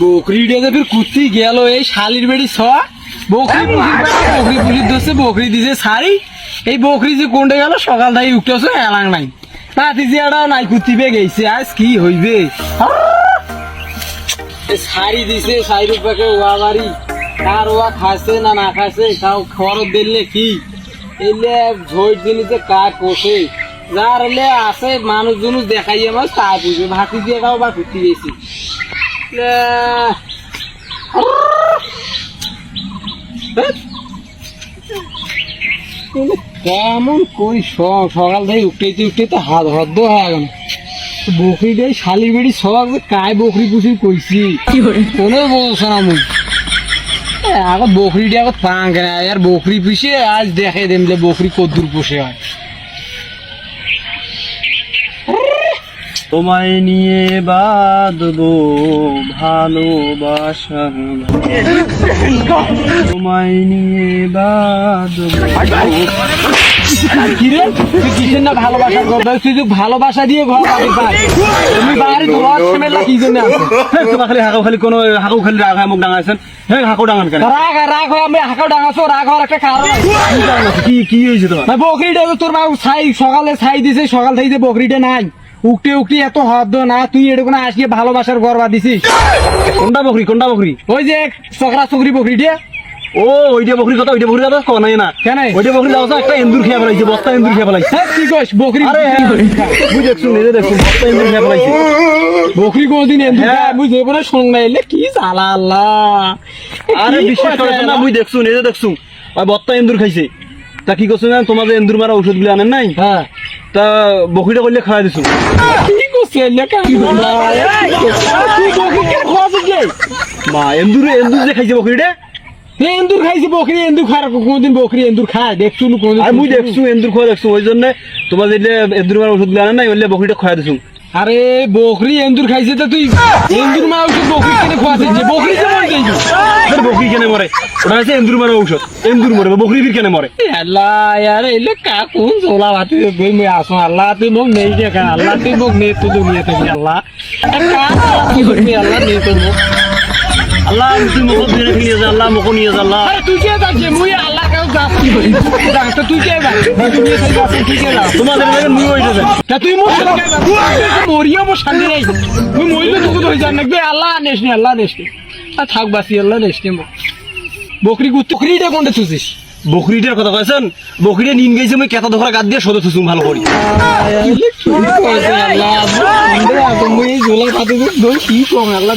বকরিটা ফির কুত্তি গেল এই শালির বেড়ি ছ বকরি পুষির ধরছে বকরি দিছে সারি এই বকরি যে কোনটা গেল সকাল থেকে উঠতেছে এলাং নাই রাতি জিয়াটাও নাই কুত্তি পেয়ে গেছে আজ কি হইবে সারি দিছে সাইর পাকে ওয়া বাড়ি কার ওয়া খাসে না না খাসে তাও খরচ দিলে কি এলে ঝোট জিনিসে কার পোষে যার হলে আছে মানুষ জনুষ দেখাই আমার তা বুঝবে ভাতি দিয়ে খাও বা কুত্তি গেছি কেমন করি সকাল থেকে উঠতে তো হাত হদ্দ হয়ে গেল বকরিটাই শালি বেড়ি সব কায় বকরি পুষি কইছি কোনো বলছে না মুখ আগত বকরিটা আগত পাং কেনা আর বকরি পুষে আজ দেখে দেম যে বকরি কদ্দুর পুষে হয় তোমায় নিয়ে বাঁধবো ভালোবাসা তোমায় নিয়ে বাঁধবো কিরে তুই কিসের না ভালোবাসা করবে তুই ভালোবাসা দিয়ে ঘর পাই তুমি বাড়ি তোমার ছেলেলা কি জন্য আছে তোমার খালি হাঁকাও খালি কোনো হাঁকাও খালি রাগ হয় মুখ ডাঙাইছেন হ্যাঁ হাঁকাও ডাঙান কেন রাগ রাগ হয় আমি হাঁকাও ডাঙাছো রাগ হওয়ার একটা কারণ কি কি হয়েছে তোমার বকরিটা তো তোর মা ছাই সকালে ছাই দিছে সকাল থেকে বকরিটা নাই উঠতে উঠতে এত হদ্দ না তুই এরকম আসিয়ে ভালোবাসার গর্বা দিছিস কোনটা বকরি ওই যে চকরা চকরি বকরিটা ও ওইটা বকরি কথা ওইটা বকরি কথা কোন নাই না কেন ওইটা বকরি দাও একটা এন্দুর খেয়ে ফেলাইছে বস্তা এন্দুর খেয়ে ফেলাইছে কি কইস বকরি আরে বুঝ দেখছুন এই দেখছুন বস্তা এন্দুর খেয়ে ফেলাইছে বকরি কোনদিন এন্দুর মুই জীবনে শুন না এলে কি জ্বালা আল্লাহ আরে বিশ্বাস করে না মুই দেখছুন এই দেখছুন ওই বস্তা এন্দুর খাইছে তা কি করছ না তোমাদের এন্দুর মারা ঔষধ গুলো আনেন নাই হ্যাঁ তা বকরিটা করলে খাওয়া দিছুন কি করছ এলে কি মা এন্দুর যে খাইছে বকরিটা এন্দুর খাইছে বকরি এন্দুর খায় কোনদিন বকরি এন্দুর খায় দেখছু কোনদিন আর মুই দেখছু এন্দুর খাওয়া দেখছু ওই জন্য তোমার যে এন্দুর মারা ওষুধ গুলো আনেন নাই ওইলে বকরিটা খাওয়া দিছুন আরে বকরি এন্দুর খাইছে তো তুই এন্দুর মা ওষুধ বকরি কেনে খাওয়াছিস যে বকরি যে মরে যাইবি বকরি কেনে মরে ওটা হচ্ছে এন্দুর মারা ঔষধ এন্দুর মরে বকরি ফির কেনে মরে আল্লাহ यार এলে কা কোন জোলা ভাতি গই মই আসো আল্লাহ তুই মোক নেই দেখা আল্লাহ তুই মোক নে তো দুনিয়া থেকে আল্লাহ কা কি করবি আল্লাহ নে তো আল্লাহ তুই মোক ধরে নিয়ে যা আল্লাহ মোক নিয়ে যা আল্লাহ আরে তুই কে যাচ্ছে মুই আল্লাহ কাউ যাস কি করি যাস তো তুই কে যাস তুই কে যাস তুই কে যাস তোমাদের লাগে মুই হইছে তা তুই মোর সাথে কে যাস তুই মরিয়া মো শান্তি নাই তুই মইলে তো কত হই জান নাকি আল্লাহ নেশনি আর থাক বাসি আল্লাহ নেশনি মো বকরি গুত্তকরিটা কোনটা তুছিস বকরিটার কথা কইছেন বকরিটা নিন গেছে মই কেতা ধরা গাদ দিয়ে সদে থুসুম ভালো করি আল্লাহ মুই জোলা খাতে দই কি কম আল্লাহ